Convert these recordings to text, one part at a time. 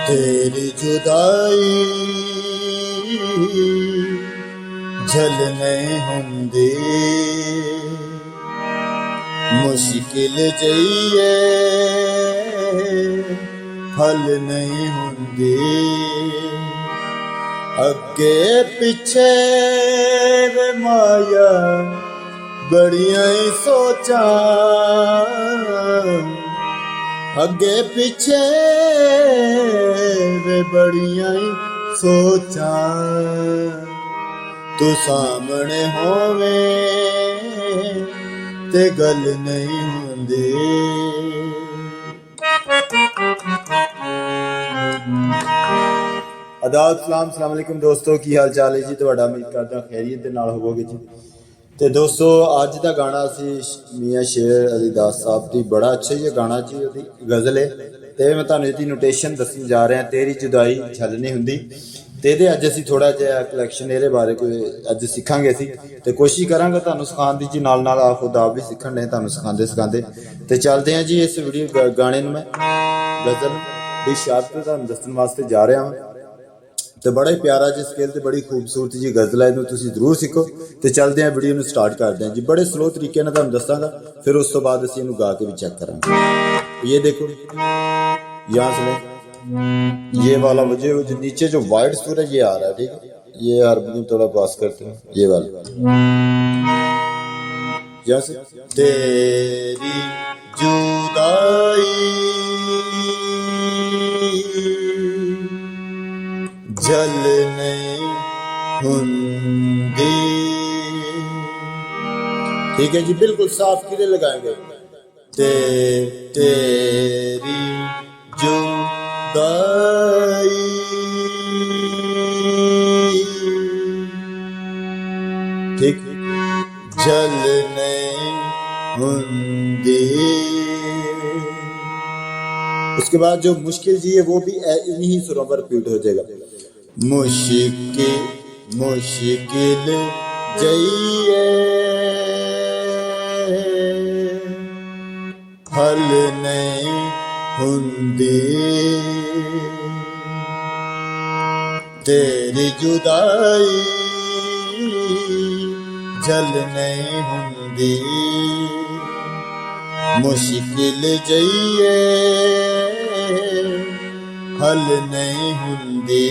तेरी जुदाई झल नहीं हुंदी, मुश्किल जइए हल नहीं हुंदी। अगे पिछे वे माया बड़ियां ही सोचा, अगे पिछे वे बड़ियां ही सोचा। तू सामने होवे ते गल नहीं हुंदी। आदाब सलाम सलाम अलैकुम दोस्तों, की हाल चाल है जी? तुहाडा उम्मीद करदा खैरियत दे नाल होवोगे जी। तो दोस्तों अज का गाना असी मियाँ शेर अली दास साहब की बड़ा अच्छा ही गाना जी, वो गज़ल है। तो मैं तुहानू इसकी नोटेशन दसन जा रहा, तेरी जुदाई छल नहीं हुंदी। तो ये अज असी थोड़ा जिहा कलैक्शन ये बारे कोई अज सीखांगे असी, तो कोशिश करांगे तुहानू सिखाने की जी। नाल नाल आप खुद आप भी सीखण ने तुहानू सिखाते सिखाते। तो चलते हैं जी इस वीडियो गाने में गज़ल की शाद तो तुहानू दसन वास्ते जा रहा हाँ। तो बड़ा ही प्यारा जी स्केल तो बड़ी खूबसूरत जी गज़ल है, इनू तुसीं जरूर सीखो। तो चलते हैं वीडियो में स्टार्ट करते हैं जी। बड़े स्लो तरीके नाल तुहानू दसांगा, फिर उस तो बाद असीं इनू गा के भी चेक करांगे। ये देखो यहाँ से ये वाला वजह जो नीचे जो वाइट सुर है ये आ रहा है, ठीक है। ये हारमोनियम थोड़ा पास करते हैं, ये वाला यहाँ से। तेरी जुदाई झल नहीं हुंदी, ठीक है जी। बिल्कुल साफ किरे लगाएंगे। तेरी जुदाई ठीक झल नहीं हुंदी। उसके बाद जो मुश्किल जी है वो भी इन्हीं सुरों पर रिपीट हो जाएगा। मुश्किल मुश्किल जइए हल नहीं हुंदी, तेरी जुदाई झल नहीं हुंदी। मुश्किल जइए हल नहीं हुंदी।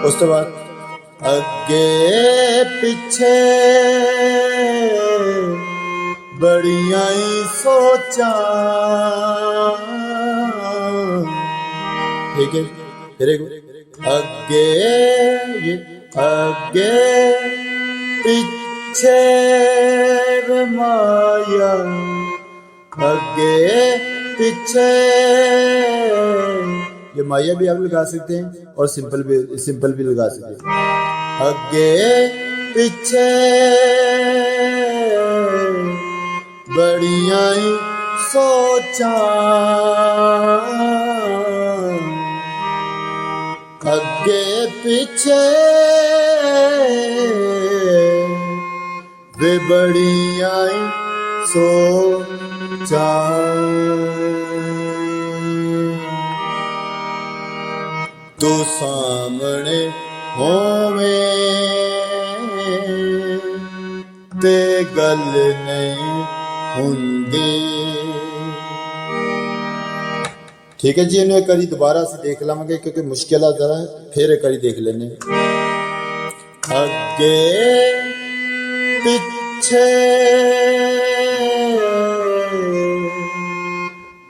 उस तो बाद अगे पिछे बड़ियां ही सोचा, ठीक है। फिर अगे ये अगे पीछे माया, अगे पीछे ये माया भी आप लगा सकते हैं और सिंपल भी लगा सकते हैं। अगे पीछे बड़ियां ही सोचा, अगे पीछे वे बड़ियां ही सोचा। तू सामने होवे ते गल नहीं हुंदी, ठीक है जी। इन्हें एक बारी दोबारा से देख लवांगे क्योंकि मुश्किल जरा है, फिर एक बारी देख लेने। अगे पिछे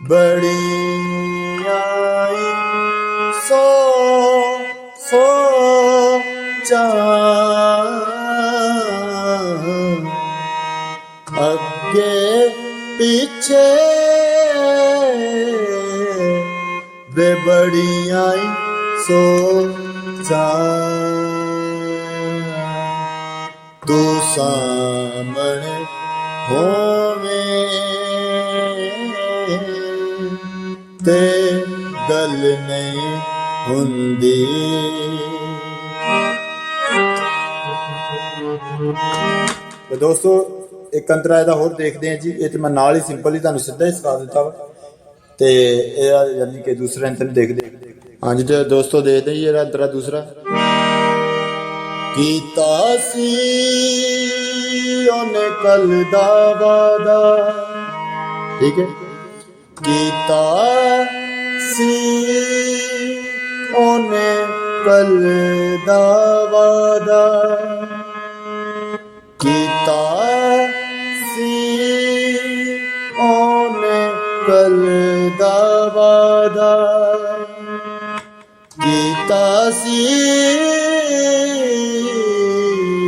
बड़ियां सोचा, अगे पीछे वे बड़ियां सोचा। तू सामने होवे ते गल नहीं हुंदी। तो दोस्तों एक अंतरा ਇਹਦਾ ਹੋਰ ਦੇਖਦੇ ਹਾਂ ਜੀ। ਇਹ ਤੇ ਮੈਂ ਨਾਲ ਹੀ ਸਿੰਪਲ ਹੀ ਤੁਹਾਨੂੰ ਸਿੱਧਾ ਹੀ ਸਿਖਾ ਦਿੱਤਾ ਵਾ। ਤੇ ਇਹਦਾ ਯਾਨੀ ਕਿ ਦੂਸਰਾ ਅੰਤਰ ਦੇਖਦੇ। ਹਾਂਜੀ ਤੇ ਦੋਸਤੋ ਦੇਖਦੇ ਜੀ ਇਹਦਾ ਅੰਤਰਾ ਦੂਸਰਾ। ਕੀਤਾ ਸੀ ਉਹਨੇ ਕੱਲ ਦਾ ਵਾਦਾ, ਠੀਕ ਹੈ। ਕੀਤਾ ਸੀ ਉਹਨੇ ਕੱਲ ਦਾ ਵਾਦਾ, ਕੀਤਾ ਸੀ ਉਹਨੇ ਕੱਲ ਦਾ ਵਾਦਾ, ਕੀਤਾ ਸੀ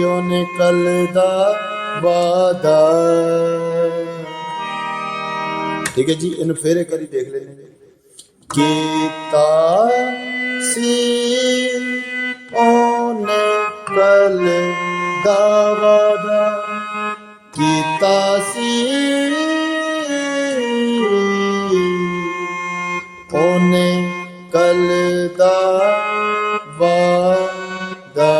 ਉਹਨੇ ਕੱਲ ਦਾ ਵਾਦਾ। ਠੀਕ ਹੈ ਜੀ, ਇਹਨੂੰ ਫਿਰ ਇੱਕ ਵਾਰੀ ਦੇਖ ਲੈਂਦੇ। ਕੀਤਾ ਸੀ ਉਹਨੇ ਕੱਲ ਦਾ ਵਾਦਾ, ਕੀਤਾ ਸੀ ਉਹਨੇ ਕੱਲ ਦਾ ਵਾਦਾ,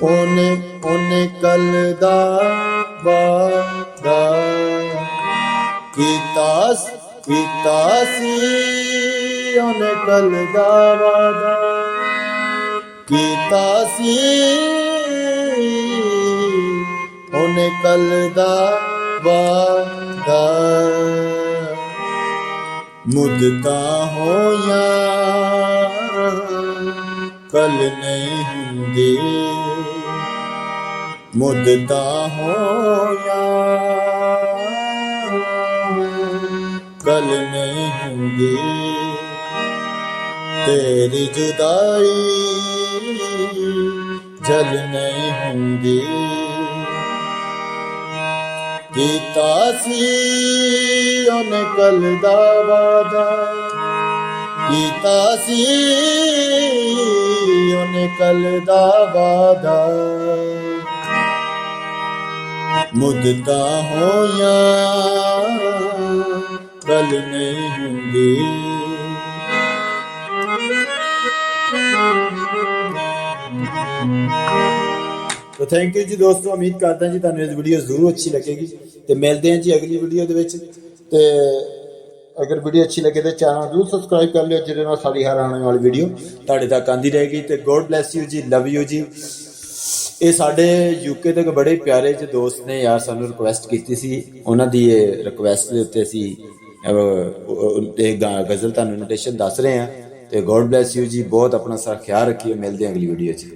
ਉਹਨੇ ਕੱਲ ਦਾ ਵਾਦਾ, ਕੀਤਾ ਸੀ ਉਹਨੇ ਕੱਲ ਦਾ ਵਾਦਾ, ਕੀਤਾ ਸੀ ਉਹਨੇ ਕੱਲ ਦਾ ਵਾਦਾ। ਮੁੱਦਤਾਂ ਹੋਈਆਂ ਕੱਲ ਨਹੀਂ ਹੁੰਦੀ, ਮੁੱਦਤਾਂ ਹੋਈਆਂ ਕੱਲ ਨਹੀਂ ਹੁੰਦੀ, ਤੇਰੀ ਜੁਦਾਈ ਜਲ ਨਹੀਂ ਹੁੰਦੀ। ਕੀਤਾ ਸੀ ਉਹਨੇ ਕੱਲ ਦਾ ਵਾਦਾ, ਕੀਤਾ ਸੀ ਉਹਨੇ ਕੱਲ ਦਾ ਵਾਦਾ, ਮੁੱਦਤਾਂ ਹੋਈਆਂ ਕੱਲ ਨਹੀਂ ਹੁੰਦੀ। तो थैंक यू जी दोस्तों, उम्मीद करता जी तुहानू इस वीडियो जरूर अच्छी लगेगी। तो मिलते हैं जी अगली वीडियो दे विच। ते अगर वीडियो अच्छी लगे तो चैनल जरूर सबसक्राइब कर लियो, जिहदे नाल साडी हर आने वाली वीडियो तुहाडे तक आंदी रहेगी। तो गॉड ब्लैस यू जी, लव यू जी। ये साडे यूके ਦੇ बड़े प्यारे जो दोस्त ने यार सानू रिक्वेस्ट की सी, उन्हां दी रिक्वेस्ट दे उत्ते असीं गज़ल तुहानू नोटेशन दस रहे हैं। तो गॉड ब्लैस यू जी, बहुत अपना सारा ख्याल रखिए। मिलते हैं अगली वीडियो च।